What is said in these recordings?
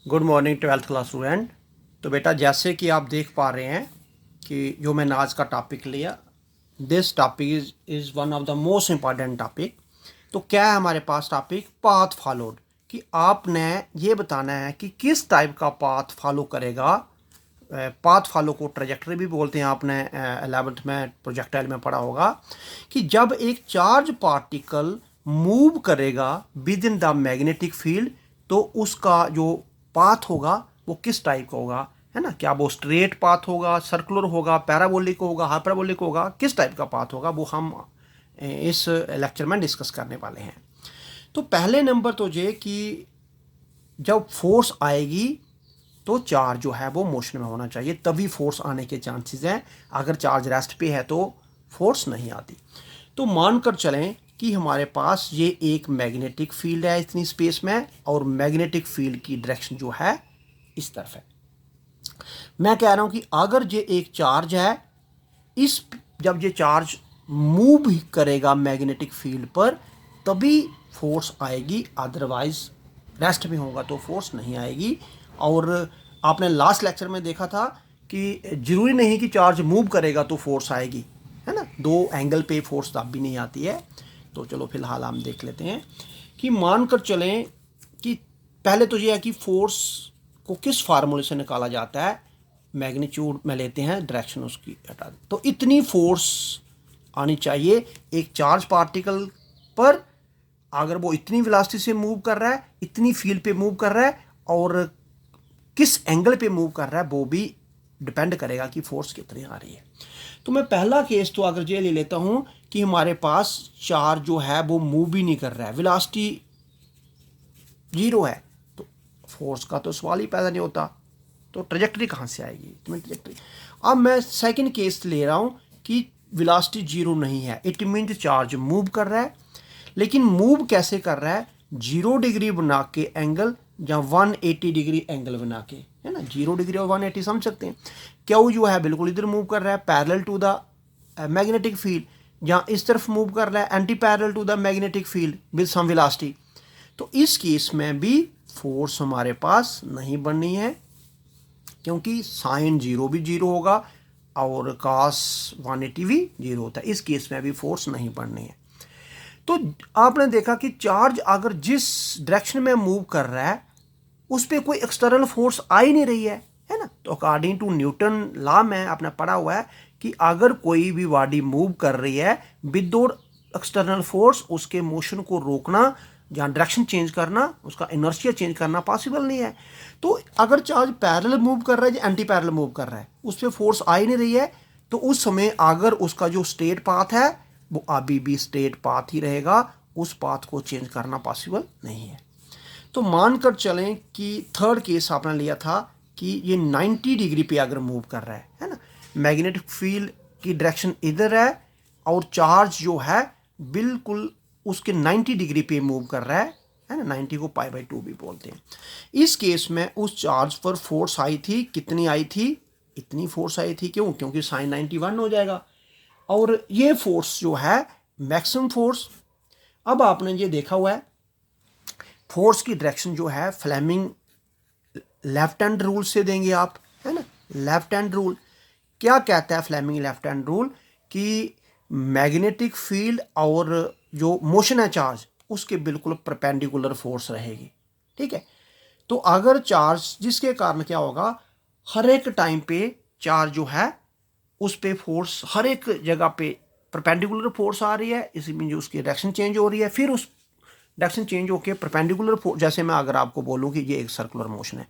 Good morning twelfth class student. तो बेटा जैसे कि आप देख पा रहे हैं कि जो मैंने आज का टॉपिक लिया, this topic is one of the most important topic. तो क्या है हमारे पास टॉपिक पाथ फॉलोड, कि आपने ये बताना है कि किस टाइप का पाथ फॉलो करेगा। पाथ फॉलो को ट्रेजेक्टरी भी बोलते हैं, आपने 11th में प्रोजेक्टाइल में पढ़ा होगा कि जब एक चार्ज पार्टिकल मूव करेगा with in the magnetic field तो उसका जो पाथ होगा वो किस टाइप का होगा, है ना। क्या वो स्ट्रेट पाथ होगा, सर्कुलर होगा, पैराबोलिक होगा, हाइपरबोलिक होगा, किस टाइप का पाथ होगा वो हम इस लेक्चर में डिस्कस करने वाले हैं। तो पहले नंबर तो ये कि जब फोर्स आएगी तो चार्ज जो है वो मोशन में होना चाहिए, तभी फोर्स आने के चांसेस हैं। अगर चार्ज रेस्ट पे है तो फोर्स नहीं आती। तो मानकर चलें कि हमारे पास ये एक मैग्नेटिक फील्ड है इतनी स्पेस में, और मैग्नेटिक फील्ड की डायरेक्शन जो है इस तरफ है। मैं कह रहा हूं कि अगर ये एक चार्ज है, इस जब ये चार्ज मूव करेगा मैग्नेटिक फील्ड पर तभी फोर्स आएगी, अदरवाइज रेस्ट में होगा तो फोर्स नहीं आएगी। और आपने लास्ट लेक्चर में देखा था कि जरूरी नहीं कि चार्ज मूव करेगा तो फोर्स आएगी, है ना। दो एंगल पे फोर्स तब भी नहीं आती है। तो चलो फिलहाल हम देख लेते हैं कि मानकर चलें कि पहले तो ये है कि फोर्स को किस फार्मूले से निकाला जाता है। मैग्नीट्यूड में लेते हैं, डायरेक्शन उसकी हटा दें, तो इतनी फोर्स आनी चाहिए एक चार्ज पार्टिकल पर। अगर वो इतनी वेलोसिटी से मूव कर रहा है, इतनी फील्ड पे मूव कर रहा है, और किस एंगल पे मूव कर रहा है वो भी डिपेंड करेगा कि फोर्स कितनी आ रही है। तो मैं पहला केस तो अगर ये ले लेता हूं कि हमारे पास चार्ज जो है वो मूव ही नहीं कर रहा है, वेलोसिटी 0 है, तो फोर्स का तो सवाल ही पैदा नहीं होता। तो ट्रेजेक्टरी कहाँ से आएगी, तुम्हें ट्रेजेक्टरी। अब मैं सेकंड केस ले रहा हूँ कि वेलोसिटी 0 नहीं है, इट मीन चार्ज मूव कर रहा है, लेकिन मूव कैसे कर रहा है, 0 डिग्री बना के एंगल या 180 डिग्री एंगल बना के, है ना। 0 डिग्री और 180 समझ सकते हैं। क्यू जो है बिल्कुल इधर मूव कर रहा है parallel to the magnetic field, या इस तरफ मूव कर रहा है anti parallel to the magnetic field with some velocity. तो इस केस में भी फोर्स हमारे पास नहीं बननी है, क्योंकि साइन 0 भी 0 होगा और कास 180 भी 0 होता है। इस केस में भी फोर्स नहीं बननी है। तो आपने देखा कि चार्ज अगर जिस डायरेक्शन में मूव कर रहा है उस पर कोई एक्सटर्नल फोर्स आ ही नहीं रही है ना। तो अकॉर्डिंग टू न्यूटन लॉ में आपने पढ़ा हुआ है कि अगर कोई भी बॉडी मूव कर रही है विदाउट एक्सटर्नल फोर्स, उसके मोशन को रोकना या डायरेक्शन चेंज करना, उसका इनर्शिया चेंज करना पॉसिबल नहीं है। तो अगर चार्ज पैरेलल मूव कर रहा है या एंटी पैरेलल मूव कर रहा है, उस पर फोर्स आ ही नहीं रही है, तो उस समय अगर उसका जो स्ट्रेट पाथ है वो अभी भी स्ट्रेट पाथ ही रहेगा, उस पाथ को चेंज करना पॉसिबल नहीं है। तो मानकर चलें कि थर्ड केस आपने लिया था कि ये 90 डिग्री पे अगर मूव कर रहा है ना, मैग्नेटिक फील्ड की डायरेक्शन इधर है और चार्ज जो है बिल्कुल उसके 90 डिग्री पे मूव कर रहा है ना। 90 को π/2 भी बोलते हैं। इस केस में उस चार्ज पर फोर्स आई थी, कितनी आई थी, इतनी फोर्स आई थी। क्यों? क्योंकि साइन 91 हो जाएगा, और ये फोर्स जो है मैक्सिमम फोर्स। अब आपने ये देखा हुआ है फोर्स की डायरेक्शन जो है फ्लेमिंग लेफ्ट हैंड रूल से देंगे आप, है ना। लेफ्ट हैंड रूल क्या कहता है, फ्लेमिंग लेफ्ट हैंड रूल, कि मैग्नेटिक फील्ड और जो मोशन है चार्ज उसके बिल्कुल परपेंडिकुलर फोर्स रहेगी, ठीक है। तो अगर चार्ज जिसके कारण क्या होगा, हर एक टाइम पे चार्ज जो है उस पे फोर्स हर एक जगह पे परपेंडिकुलर फोर्स आ रही है, इसी में जो उसकी डायरेक्शन चेंज हो रही है, फिर उस डायरेक्शन चेंज होकर परपेंडिकुलर फोर्स। जैसे मैं अगर आपको बोलूं कि ये एक सर्कुलर मोशन है,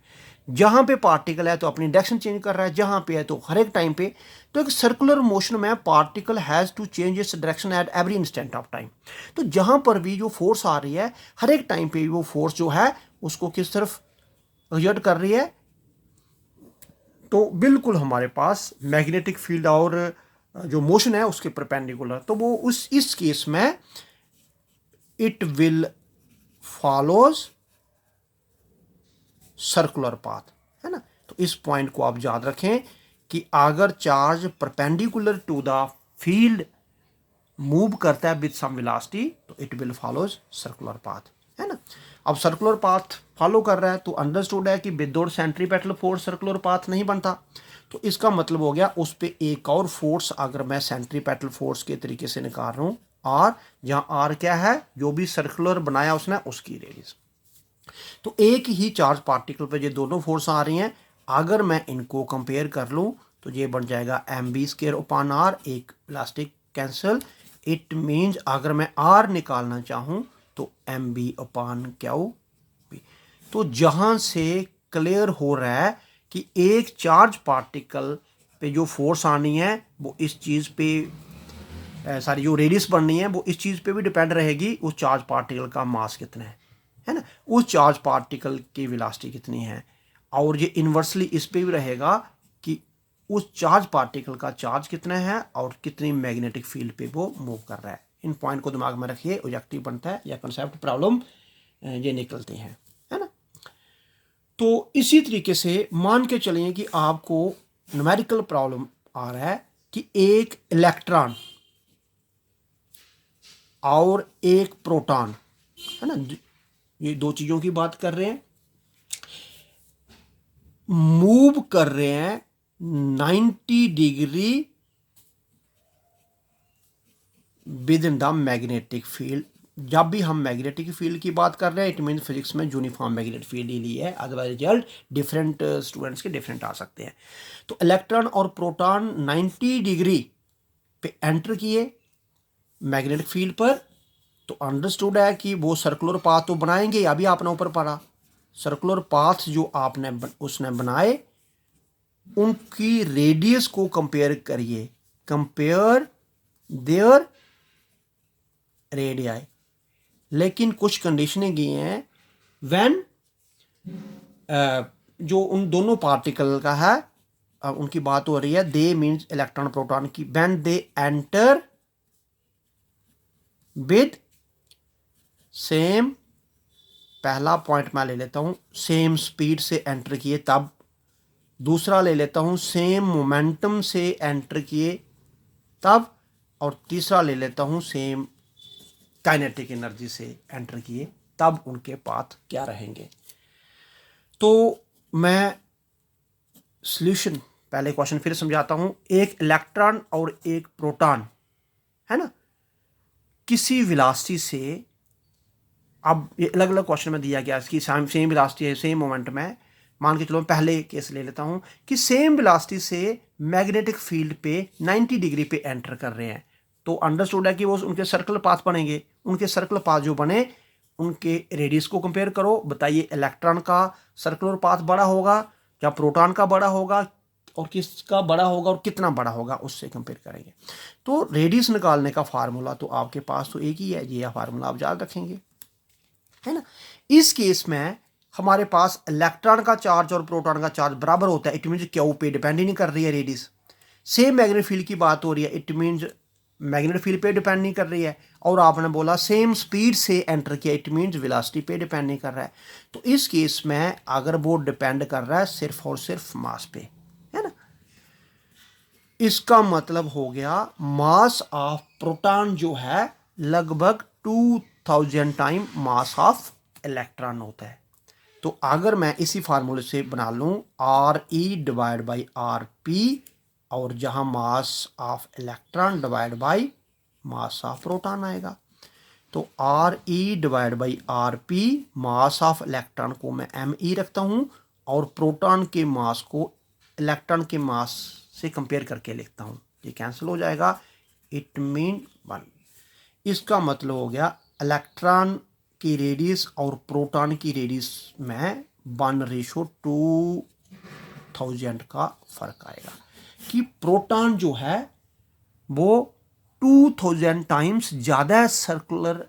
जहां पे पार्टिकल है तो अपनी डायरेक्शन चेंज कर रहा है, जहां पे है तो हर एक टाइम पे। तो एक सर्कुलर मोशन में particle has to change its direction at every instant of time. तो जहां पर भी जो फोर्स आ रही है हर एक टाइम पे वो फोर्स जो है उसको किस तरफ एक्सर्ट कर रही है, तो बिल्कुल हमारे पास मैग्नेटिक फील्ड और जो मोशन है उसके परपेंडिकुलर। तो वो उस इस केस में it will follows circular path, है ना। तो इस पॉइंट को आप याद रखें कि अगर charge perpendicular to the field move करता है विद सम वेलोसिटी तो it will follows circular path, है ना। अब सर्कुलर पाथ फॉलो कर रहा है तो अंडरस्टूड है कि without centripetal force circular path नहीं बनता। तो इसका मतलब हो गया उस पर एक और फोर्स अगर मैं सेंट्रीपेटल फोर्स के तरीके से निकाल रहा हूँ आर, जहाँ आर क्या है, जो भी सर्कुलर बनाया उसने उसकी रेडियस। तो एक ही चार्ज पार्टिकल पे ये दोनों फोर्स आ रही हैं, अगर मैं इनको कंपेयर कर लूँ तो ये बन जाएगा M B square upon R, एक इलास्टिक कैंसिल। इट मीन्स अगर मैं आर निकालना चाहूँ तो M B upon Q B. तो जहाँ से क्लियर हो रहा है कि एक चार्ज पार्टिकल पे जो फोर्स आनी है वो इस चीज़ पे सारी जो रेडियस बननी है वो इस चीज़ पे भी डिपेंड रहेगी, उस चार्ज पार्टिकल का मास कितना है ना, उस चार्ज पार्टिकल की वेलोसिटी कितनी है। और ये इन्वर्सली इस पे भी रहेगा कि उस चार्ज पार्टिकल का चार्ज कितना है और कितनी मैग्नेटिक फील्ड पे वो मूव कर रहा है। इन पॉइंट को दिमाग में रखिए, ऑब्जेक्टिव बनता है या कंसेप्ट प्रॉब्लम ये निकलती हैं, है ना। तो इसी तरीके से मान के चलिए कि आपको न्यूमेरिकल प्रॉब्लम आ रहा है कि एक इलेक्ट्रॉन और एक प्रोटॉन, है ना, ये दो चीज़ों की बात कर रहे हैं, मूव कर रहे हैं 90 degree with in the magnetic field. जब भी हम मैग्नेटिक फील्ड की बात कर रहे हैं इट मीन फिजिक्स में यूनिफॉर्म मैग्नेटिक फील्ड ही ली है, अदरवाइज रिजल्ट डिफरेंट स्टूडेंट्स के डिफरेंट आ सकते हैं। तो इलेक्ट्रॉन और प्रोटॉन 90 डिग्री पे एंटर किए मैग्नेटिक फील्ड पर, तो अंडरस्टूड है कि वो सर्कुलर पाथ तो बनाएंगे। अभी आपने ऊपर पढ़ा सर्कुलर पाथ जो आपने उसने बनाए उनकी रेडियस को कंपेयर करिए, कंपेयर देयर रेडियाई। लेकिन कुछ कंडीशनें दी हैं व्हेन जो उन दोनों पार्टिकल का है, अब उनकी बात हो रही है, दे मीन्स इलेक्ट्रॉन प्रोटॉन की, when they enter with same, पहला पॉइंट मैं ले लेता हूं सेम स्पीड से एंटर किए तब, दूसरा ले लेता हूं सेम मोमेंटम से एंटर किए तब, और तीसरा ले लेता हूं सेम काइनेटिक एनर्जी से एंटर किए तब उनके पाथ क्या रहेंगे। तो मैं सॉल्यूशन पहले क्वेश्चन फिर समझाता हूं। एक इलेक्ट्रॉन और एक प्रोटॉन, है ना, किसी वेलोसिटी से, अब ये अलग अलग क्वेश्चन में दिया गया इसकी सेम वेलोसिटी है, सेम मोमेंटम है। मान के चलो पहले केस ले लेता हूं कि सेम वेलोसिटी से मैग्नेटिक फील्ड पे 90 डिग्री पे एंटर कर रहे हैं, तो अंडरस्टूड है कि वो उनके सर्कुलर पाथ बनेंगे। उनके सर्कुलर पाथ जो बने उनके रेडियस को कंपेयर करो, बताइए इलेक्ट्रॉन का सर्कुलर पाथ बड़ा होगा या प्रोटॉन का बड़ा होगा, और किसका बड़ा होगा और कितना बड़ा होगा उससे कंपेयर करेंगे। तो रेडियस निकालने का फार्मूला तो आपके पास तो एक ही है, ये फार्मूला आप याद रखेंगे, है ना। इस केस में हमारे पास इलेक्ट्रॉन का चार्ज और प्रोटॉन का चार्ज बराबर होता है, इट मीन्स क्यू पे डिपेंड ही नहीं कर रही है रेडियस। सेम मैग्नेटिक फील्ड की बात हो रही है, इट मीन्स मैग्नेटिक फील्ड पे डिपेंड नहीं कर रही है। और आपने बोला सेम स्पीड से एंटर किया, इट मीन्स वेलोसिटी पे डिपेंड नहीं कर रहा है। तो इस केस में अगर वो डिपेंड कर रहा है सिर्फ और सिर्फ मास पे, है ना, इसका मतलब हो गया मास ऑफ प्रोटॉन जो है लगभग 2000 टाइम मास ऑफ इलेक्ट्रॉन होता है। तो अगर मैं इसी फार्मूले से बना लूँ R E divide by R P, और जहाँ mass of electron divide by mass of proton आएगा, तो R E divide by R P, mass of electron को मैं एम ई रखता हूँ और प्रोटॉन के मास को इलेक्ट्रॉन के मास से कंपेयर करके लिखता हूँ, ये कैंसिल हो जाएगा, इट मीन 1। इसका मतलब हो गया इलेक्ट्रॉन की रेडियस और प्रोटॉन की रेडियस में 1:2000 का फर्क आएगा, कि प्रोटॉन जो है वो 2000 टाइम्स ज़्यादा सर्कुलर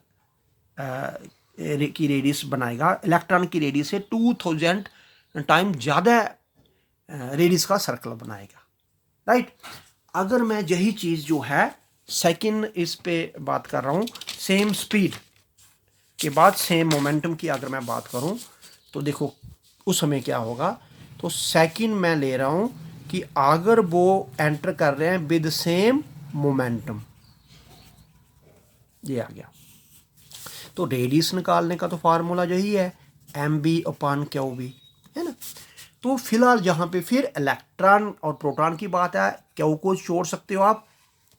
की रेडियस बनाएगा, इलेक्ट्रॉन की रेडियस से 2000 टाइम ज़्यादा रेडियस का सर्कल बनाएगा, राइट। अगर मैं यही चीज़ जो है सेकंड इस पे बात कर रहा हूँ, सेम स्पीड के बाद सेम मोमेंटम की अगर मैं बात करूं तो देखो उस समय क्या होगा। तो सेकंड मैं ले रहा हूं कि अगर वो एंटर कर रहे हैं विद सेम मोमेंटम, ये आ गया। तो रेडियस निकालने का तो फार्मूला यही है, mb/qb, है ना। तो फिलहाल जहाँ पे फिर इलेक्ट्रॉन और प्रोटॉन की बात है, क्यू को छोड़ सकते हो आप,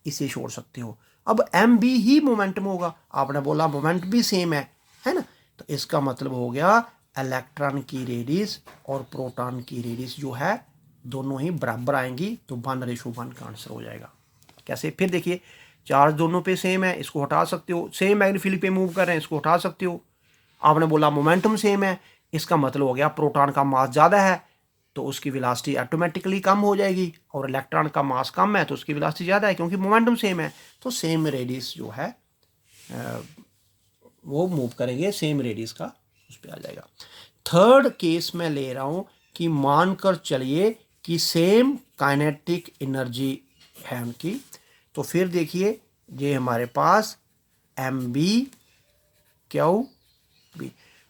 इसे छोड़ सकते हो। अब mb ही मोमेंटम होगा, आपने बोला मोमेंट भी सेम है ना। तो इसका मतलब हो गया इलेक्ट्रॉन की रेडियस और प्रोटॉन की रेडियस जो है दोनों ही बराबर आएंगी, तो 1:1 का आंसर हो जाएगा। कैसे, फिर देखिए, चार्ज दोनों पे सेम है, इसको हटा सकते हो, सेम मैग्नेटिक फील्ड पे मूव कर रहे हैं, इसको हटा सकते हो। आपने बोला मोमेंटम सेम है, इसका मतलब हो गया प्रोटॉन का मास ज़्यादा है तो उसकी वेलोसिटी ऑटोमेटिकली कम हो जाएगी, और इलेक्ट्रॉन का मास कम है तो उसकी वेलोसिटी ज़्यादा है, क्योंकि मोमेंटम सेम है। तो सेम रेडियस जो है वो मूव करेंगे, सेम रेडियस का उस पर आ जाएगा। थर्ड केस में ले रहा हूँ कि मानकर चलिए कि सेम काइनेटिक एनर्जी है उनकी, तो फिर देखिए ये हमारे पास mb/qb,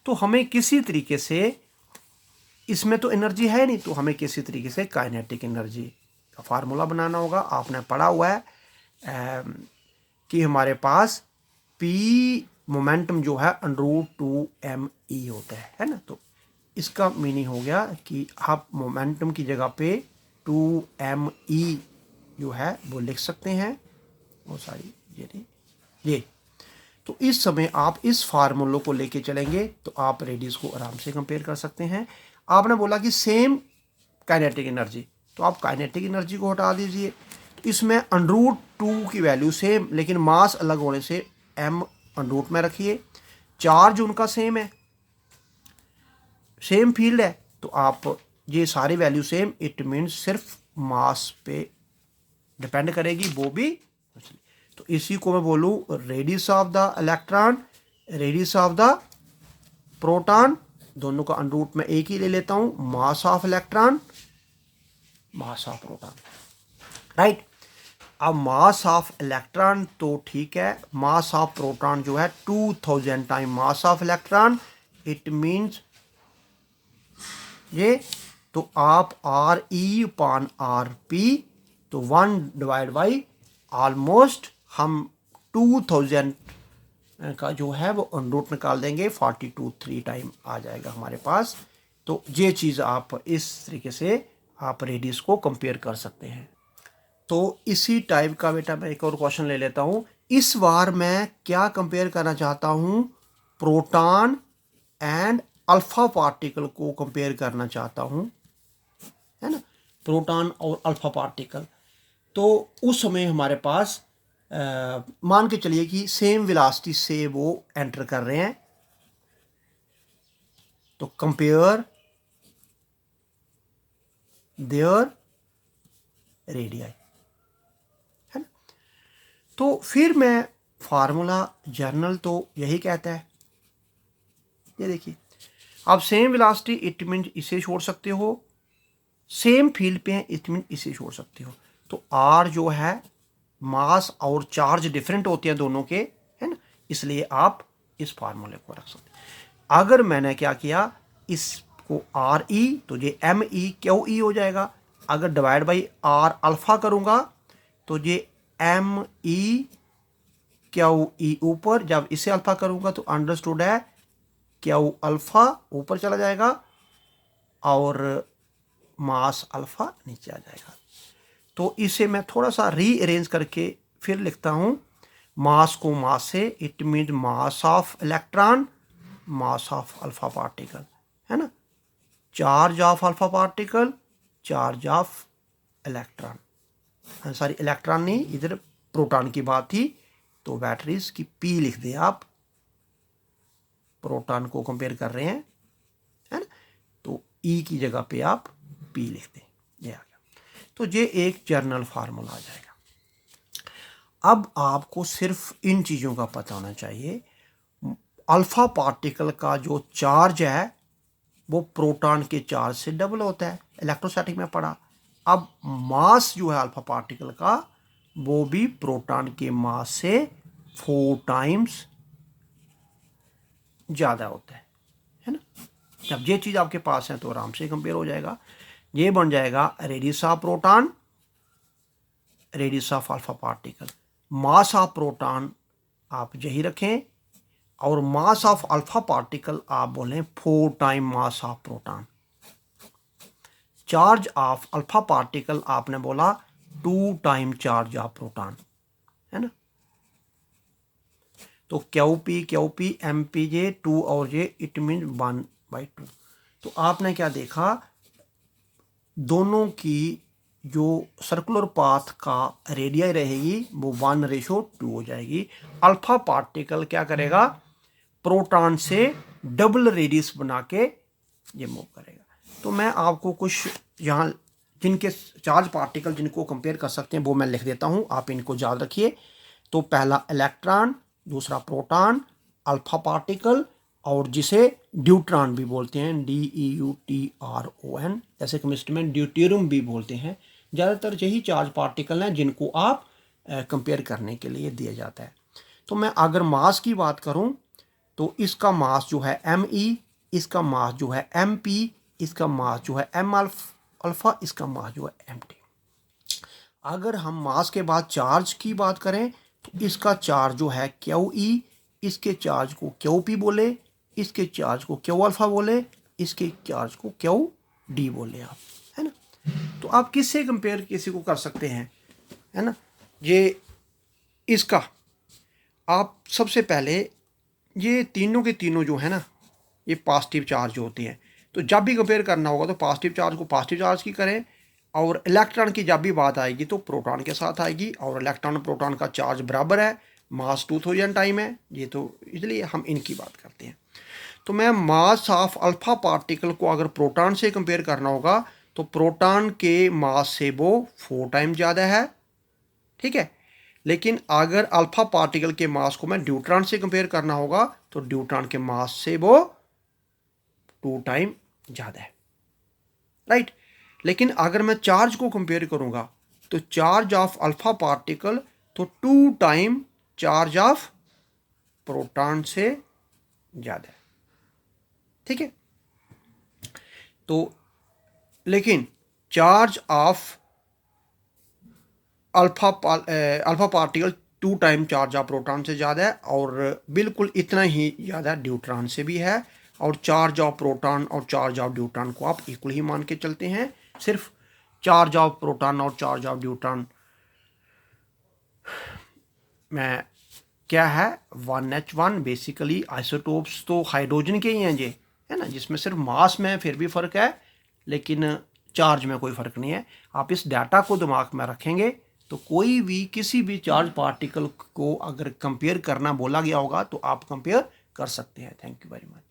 तो हमें किसी तरीके से, इसमें तो एनर्जी है नहीं, तो हमें किसी तरीके से काइनेटिक एनर्जी का फार्मूला बनाना होगा। आपने पढ़ा हुआ है कि हमारे पास p मोमेंटम जो है √2me होता है ना। तो इसका मीनिंग हो गया कि आप मोमेंटम की जगह पे 2me जो है वो लिख सकते हैं, वो सारी ये। तो इस समय आप इस फार्मूलों को लेके चलेंगे तो आप रेडियस को आराम से कंपेयर कर सकते हैं। आपने बोला कि सेम काइनेटिक एनर्जी, तो आप काइनेटिक एनर्जी को हटा दीजिए, तो इसमें √2 की वैल्यू सेम, लेकिन मास अलग होने से m √ में रखिए। चार्ज उनका सेम है, सेम फील्ड है, तो आप ये सारी वैल्यू सेम, इट मीन्स सिर्फ मास पे डिपेंड करेगी वो भी। तो इसी को मैं बोलूँ radius of the electron, radius of the proton, दोनों का √ में एक ही ले लेता हूँ, mass of electron, mass of proton, right. अब मास ऑफ इलेक्ट्रॉन तो ठीक है, मास ऑफ प्रोटॉन जो है 2000 time mass of electron, it means ये, तो आप RE/RP, तो 1 ऑलमोस्ट हम 2000 का जो है वो √ निकाल देंगे, 42 टाइम आ जाएगा हमारे पास। तो ये चीज़ आप इस तरीके से आप रेडियस को कंपेयर कर सकते हैं। तो इसी टाइप का बेटा मैं एक और क्वेश्चन ले लेता हूँ। इस बार मैं क्या कंपेयर करना चाहता हूँ, प्रोटॉन एंड अल्फा पार्टिकल को कंपेयर करना चाहता हूँ, है ना, प्रोटॉन और अल्फा पार्टिकल। तो उस समय हमारे पास मान के चलिए कि सेम वेलोसिटी से वो एंटर कर रहे हैं, तो कंपेयर देयर रेडियाई, है ना। तो फिर मैं फार्मूला जर्नल तो यही कहता है, ये देखिए, आप सेम वेलोसिटी इट मीन इसे छोड़ सकते हो, सेम फील्ड पे है इट मीन इसे छोड़ सकते हो। तो आर जो है, मास और चार्ज डिफरेंट होते हैं दोनों के, है ना, इसलिए आप इस फार्मूले को रख सकते हैं। अगर मैंने क्या किया, इसको RE, तो ये ME/QE हो जाएगा। अगर डिवाइड बाई R अल्फा करूँगा तो ये ME/QE ऊपर, जब इसे अल्फा करूँगा तो अंडरस्टूड है Q अल्फा ऊपर चला जाएगा और मास अल्फा नीचे आ जाएगा। तो इसे मैं थोड़ा सा रीअरेंज करके फिर लिखता हूँ, मास को मास से, it mean mass of electron, mass of alpha particle, है ना, charge of alpha particle, charge of electron, sorry electron नहीं, इधर प्रोटॉन की बात थी, तो बैटरीज की P लिख दें आप, प्रोटॉन को कंपेयर कर रहे हैं, है ना, तो E की जगह पे आप P लिख दें, ये आ गया। तो ये एक जर्नल फार्मूला आ जाएगा। अब आपको सिर्फ इन चीज़ों का पता होना चाहिए, अल्फा पार्टिकल का जो चार्ज है वो प्रोटॉन के चार्ज से डबल होता है, इलेक्ट्रोस्टैटिक में पढ़ा। अब मास जो है अल्फा पार्टिकल का वो भी प्रोटॉन के मास से 4 टाइम्स ज़्यादा होता है ना। जब ये चीज़ आपके पास है तो आराम से कंपेयर हो जाएगा। ये बन जाएगा radius of proton, radius of alpha particle, mass of proton आप यही रखें और मास ऑफ अल्फा पार्टिकल आप बोलें 4 time mass of proton. Charge of alpha particle आपने बोला 2 टाइम चार्ज ऑफ प्रोटॉन, है ना। तो Q P M P J 2 और जे इट मीन 1/2। तो आपने क्या देखा, दोनों की जो सर्कुलर पाथ का रेडियस रहेगी वो 1:2 हो जाएगी। अल्फा पार्टिकल क्या करेगा, प्रोटॉन से डबल रेडियस बना के ये मूव करेगा। तो मैं आपको कुछ यहाँ जिनके चार्ज पार्टिकल जिनको कंपेयर कर सकते हैं वो मैं लिख देता हूँ, आप इनको याद रखिए। तो पहला इलेक्ट्रॉन, दूसरा प्रोटॉन, अल्फा पार्टिकल और जिसे ड्यूट्रॉन भी बोलते हैं, DEUTRON, जैसे केमिस्ट्री में ड्यूटेरियम भी बोलते हैं। ज़्यादातर यही चार्ज पार्टिकल हैं जिनको आप कंपेयर करने के लिए दिया जाता है। तो मैं अगर मास की बात करूं तो इसका मास जो है ME, इसका मास जो है MP, इसका मास जो है M अल्फा, इसका मास जो है MT। अगर हम मास के बाद चार्ज की बात करें तो इसका चार्ज जो है QE, इसके चार्ज को QP बोले, इसके चार्ज को Q अल्फा बोले, इसके चार्ज को QD बोले आप, है ना। तो आप किससे कंपेयर किसी को कर सकते हैं, है ना। ये इसका आप सबसे पहले ये तीनों के तीनों जो है ना ये पॉजिटिव चार्ज होते हैं। तो जब भी कंपेयर करना होगा तो पॉजिटिव चार्ज को पॉजिटिव चार्ज की करें, और इलेक्ट्रॉन की जब भी बात आएगी तो प्रोटॉन के साथ आएगी। और इलेक्ट्रॉन प्रोटॉन का चार्ज बराबर है, मास 2000 टाइम है ये, तो इसलिए हम इनकी बात करते हैं। तो मैं मास ऑफ अल्फा पार्टिकल को अगर प्रोटॉन से कंपेयर करना होगा तो प्रोटॉन के मास से वो 4 टाइम ज़्यादा है, ठीक है। लेकिन अगर अल्फा पार्टिकल के मास को मैं ड्यूट्रॉन से कंपेयर करना होगा तो ड्यूट्रॉन के मास से वो 2 टाइम ज़्यादा है, राइट। लेकिन अगर मैं चार्ज को कंपेयर करूंगा तो चार्ज ऑफ अल्फा पार्टिकल तो 2 टाइम चार्ज ऑफ प्रोटॉन से ज़्यादा है, ठीक है। तो लेकिन charge of alpha particle 2 time charge of proton से ज़्यादा है, और बिल्कुल इतना ही ज़्यादा ड्यूट्रॉन से भी है। और चार्ज ऑफ प्रोटॉन और चार्ज ऑफ ड्यूट्रॉन को आप इक्वल ही मान के चलते हैं। सिर्फ चार्ज ऑफ प्रोटॉन और चार्ज ऑफ ड्यूट्रॉन में क्या है 1H1 बेसिकली आइसोटोप्स तो हाइड्रोजन के ही हैं ये, है ना, जिसमें सिर्फ मास में फिर भी फ़र्क है लेकिन चार्ज में कोई फ़र्क नहीं है। आप इस डाटा को दिमाग में रखेंगे तो कोई भी किसी भी चार्ज पार्टिकल को अगर कंपेयर करना बोला गया होगा तो आप कंपेयर कर सकते हैं। Thank you very much.